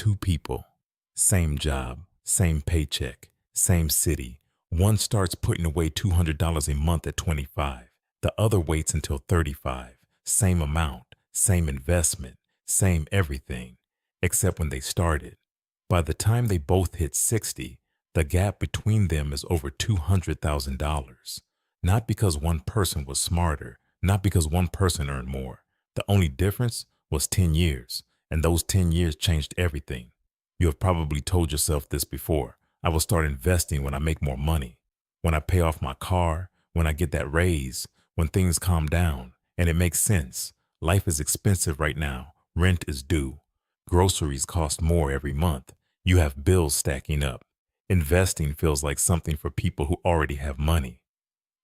two people, same job, same paycheck, same city. One starts putting away $200 a month at 25. The other waits until 35. Same amount, same investment, same everything, except when they started. By the time they both hit 60, the gap between them is over $200,000. Not because one person was smarter, not because one person earned more. The only difference was 10 years, and those 10 years changed everything. You have probably told yourself this before. I will start investing when I make more money, when I pay off my car, when I get that raise, when things calm down. And it makes sense. Life is expensive right now. Rent is due. Groceries cost more every month. You have bills stacking up. Investing feels like something for people who already have money.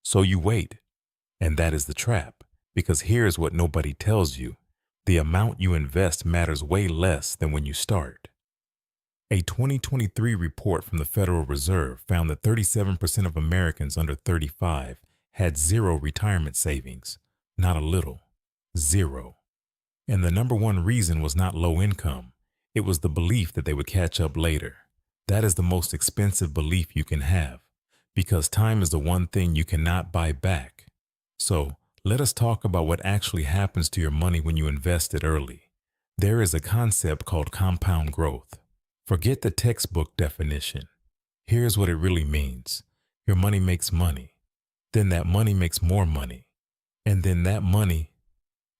So you wait. And that is the trap, because here's what nobody tells you. The amount you invest matters way less than when you start. A 2023 report from the Federal Reserve found that 37% of Americans under 35 had zero retirement savings. Not a little. Zero. And the number one reason was not low income. It was the belief that they would catch up later. That is the most expensive belief you can have, because time is the one thing you cannot buy back. So, let us talk about what actually happens to your money when you invest it early. There is a concept called compound growth. Forget the textbook definition. Here's what it really means. Your money makes money. Then that money makes more money. And then that money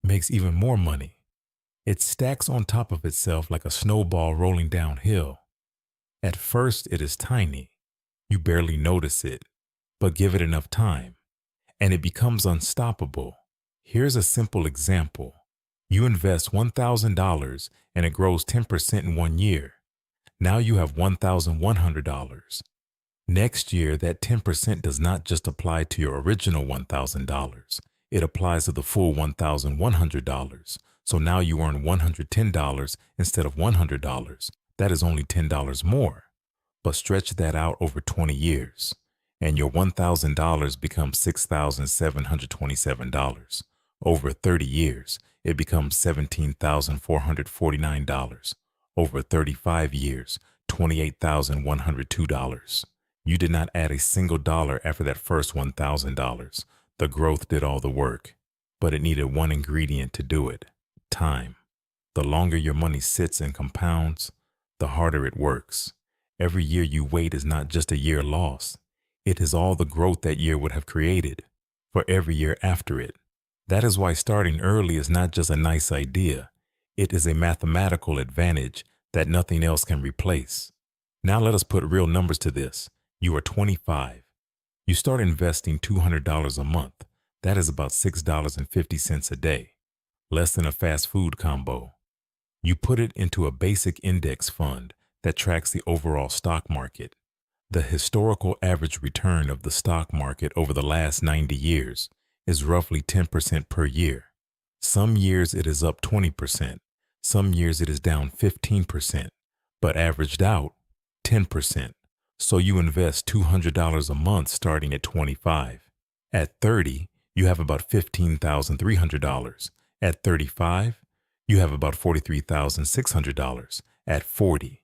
makes even more money. It stacks on top of itself like a snowball rolling downhill. At first, it is tiny. You barely notice it, but give it enough time, and it becomes unstoppable. Here's a simple example. You invest $1,000 and it grows 10% in 1 year. Now you have $1,100. Next year, that 10% does not just apply to your original $1,000. It applies to the full $1,100. So now you earn $110 instead of $100. That is only $10 more. But stretch that out over 20 years, and your $1,000 becomes $6,727. Over 30 years, it becomes $17,449. Over 35 years, $28,102. You did not add a single dollar after that first $1,000. The growth did all the work, but it needed one ingredient to do it: time. The longer your money sits and compounds, the harder it works. Every year you wait is not just a year lost. It is all the growth that year would have created for every year after it. That is why starting early is not just a nice idea. It is a mathematical advantage that nothing else can replace. Now let us put real numbers to this. You are 25. You start investing $200 a month. That is about $6.50 a day, less than a fast food combo. You put it into a basic index fund that tracks the overall stock market. The historical average return of the stock market over the last 90 years is roughly 10% per year. Some years it is up 20%. Some years it is down 15%, but averaged out 10%. So you invest $200 a month starting at 25. At 30, you have about $15,300. At 35, you have about $43,600. At 40,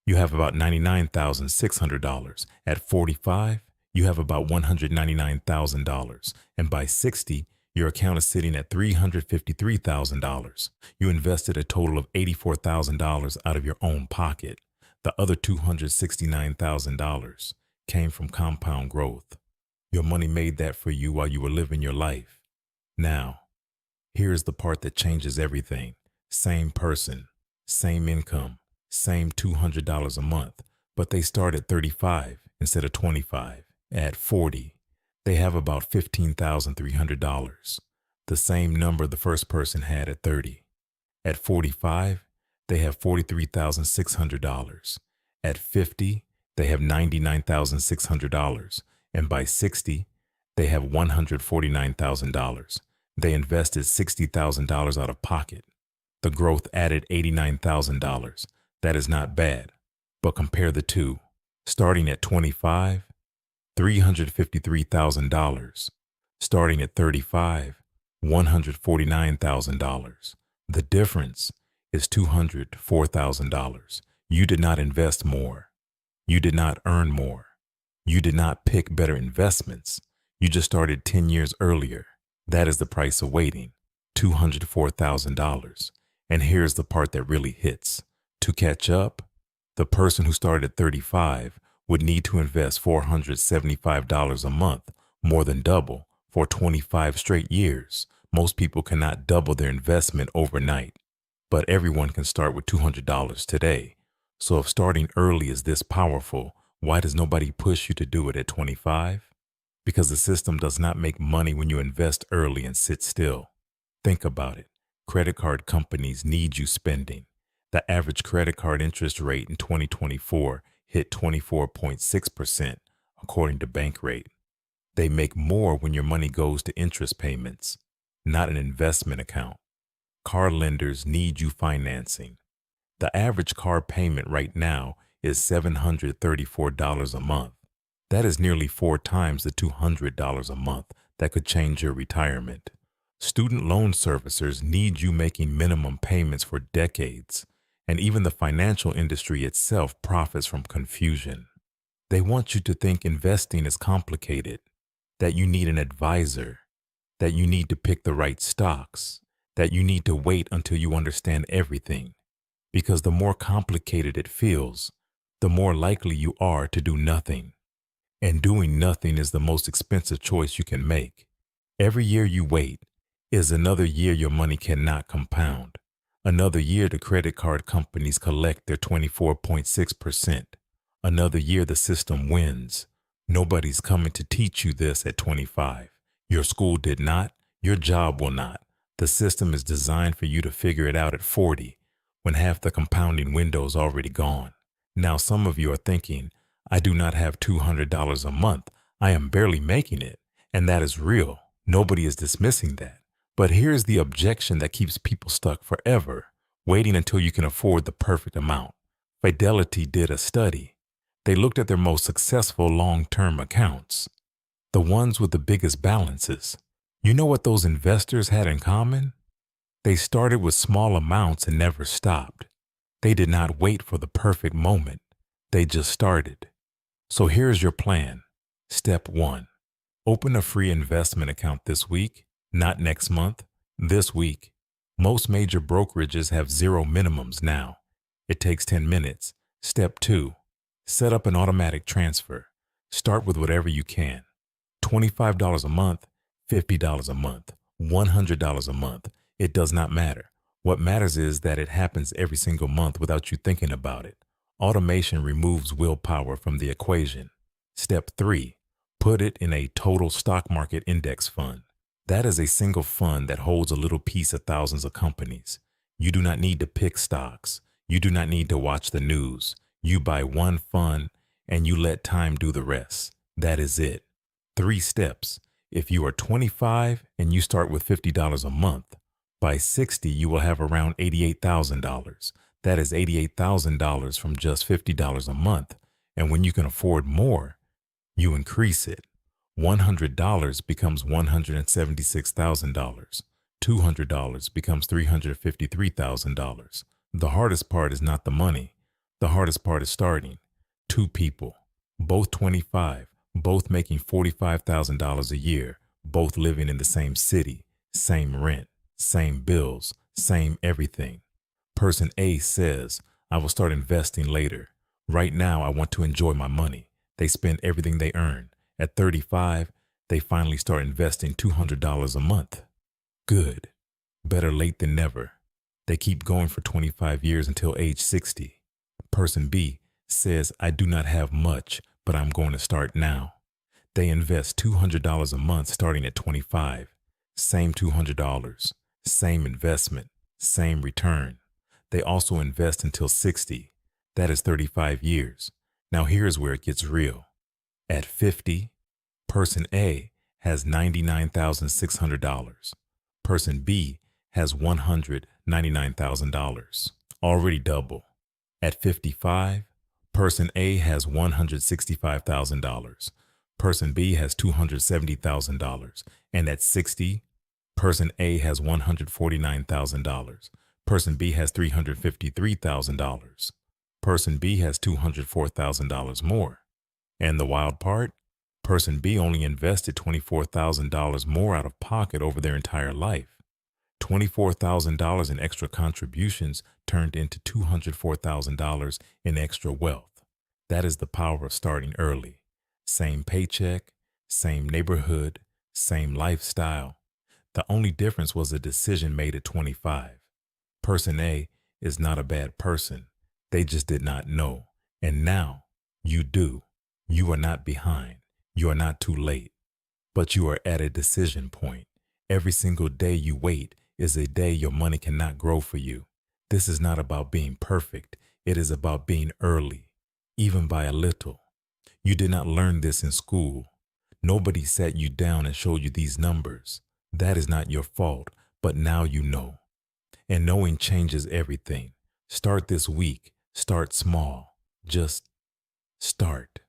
you have about $99,600. At 45, you have about $199,000. And by 60, your account is sitting at $353,000. You invested a total of $84,000 out of your own pocket. The other $269,000 came from compound growth. Your money made that for you while you were living your life. Now, here's the part that changes everything. Same person, same income, same $200 a month, but they start at 35 instead of 25. At 40, they have about $15,300, the same number the first person had at 30. At 45, they have $43,600. At 50, they have $99,600. And by 60, they have $149,000. They invested $60,000 out of pocket. The growth added $89,000. That is not bad. But compare the two. Starting at 25, $353,000. Starting at 35, $149,000. The difference is $204,000. You did not invest more. You did not earn more. You did not pick better investments. You just started 10 years earlier. That is the price of waiting, $204,000. And here's the part that really hits. To catch up, the person who started at 35 would need to invest $475 a month, more than double, for 25 straight years. Most people cannot double their investment overnight, but everyone can start with $200 today. So if starting early is this powerful, why does nobody push you to do it at 25? Because the system does not make money when you invest early and sit still. Think about it. Credit card companies need you spending. The average credit card interest rate in 2024 hit 24.6%, according to Bankrate. They make more when your money goes to interest payments, not an investment account. Car lenders need you financing. The average car payment right now is $734 a month. That is nearly 4 times the $200 a month that could change your retirement. Student loan servicers need you making minimum payments for decades, and even the financial industry itself profits from confusion. They want you to think investing is complicated, that you need an advisor, that you need to pick the right stocks, that you need to wait until you understand everything. Because the more complicated it feels, the more likely you are to do nothing. And doing nothing is the most expensive choice you can make. Every year you wait is another year your money cannot compound. Another year the credit card companies collect their 24.6%. Another year the system wins. Nobody's coming to teach you this at 25. Your school did not. Your job will not. The system is designed for you to figure it out at 40, when half the compounding window is already gone. Now some of you are thinking, I do not have $200 a month. I am barely making it. And that is real. Nobody is dismissing that. But here's the objection that keeps people stuck forever, waiting until you can afford the perfect amount. Fidelity did a study. They looked at their most successful long-term accounts, the ones with the biggest balances. You know what those investors had in common? They started with small amounts and never stopped. They did not wait for the perfect moment. They just started. So here's your plan. Step 1. Open a free investment account this week, not next month, this week. Most major brokerages have 0 minimums now. It takes 10 minutes. Step 2. Set up an automatic transfer. Start with whatever you can. $25 a month, $50 a month, $100 a month. It does not matter. What matters is that it happens every single month without you thinking about it. Automation removes willpower from the equation. Step 3. Put it in a total stock market index fund. That is a single fund that holds a little piece of thousands of companies. You do not need to pick stocks. You do not need to watch the news. You buy one fund and you let time do the rest. That is it. 3 steps. If you are 25 and you start with $50 a month, by 60 you will have around $88,000. That is $88,000 from just $50 a month. And when you can afford more, you increase it. $100 becomes $176,000. $200 becomes $353,000. The hardest part is not the money. The hardest part is starting. 2 people, both 25, both making $45,000 a year, both living in the same city, same rent, same bills, same everything. Person A says, I will start investing later. Right now, I want to enjoy my money. They spend everything they earn. At 35, they finally start investing $200 a month. Good. Better late than never. They keep going for 25 years until age 60. Person B says, I do not have much, but I'm going to start now. They invest $200 a month starting at 25. Same $200, same investment, same return. They also invest until 60. That is 35 years. Now here's where it gets real. At 50, person A has $99,600. Person B has $199,000. Already double. At 55, person A has $165,000. Person B has $270,000. And at 60, person A has $149,000. Person B has $353,000. Person B has $204,000 more. And the wild part? Person B only invested $24,000 more out of pocket over their entire life. $24,000 in extra contributions turned into $204,000 in extra wealth. That is the power of starting early. Same paycheck, same neighborhood, same lifestyle. The only difference was a decision made at 25. Person A is not a bad person. They just did not know. And now you do. You are not behind. You are not too late. But you are at a decision point. Every single day you wait is a day your money cannot grow for you. This is not about being perfect. It is about being early, even by a little. You did not learn this in school. Nobody sat you down and showed you these numbers. That is not your fault, but now you know. And knowing changes everything. Start this week. Start small. Just start.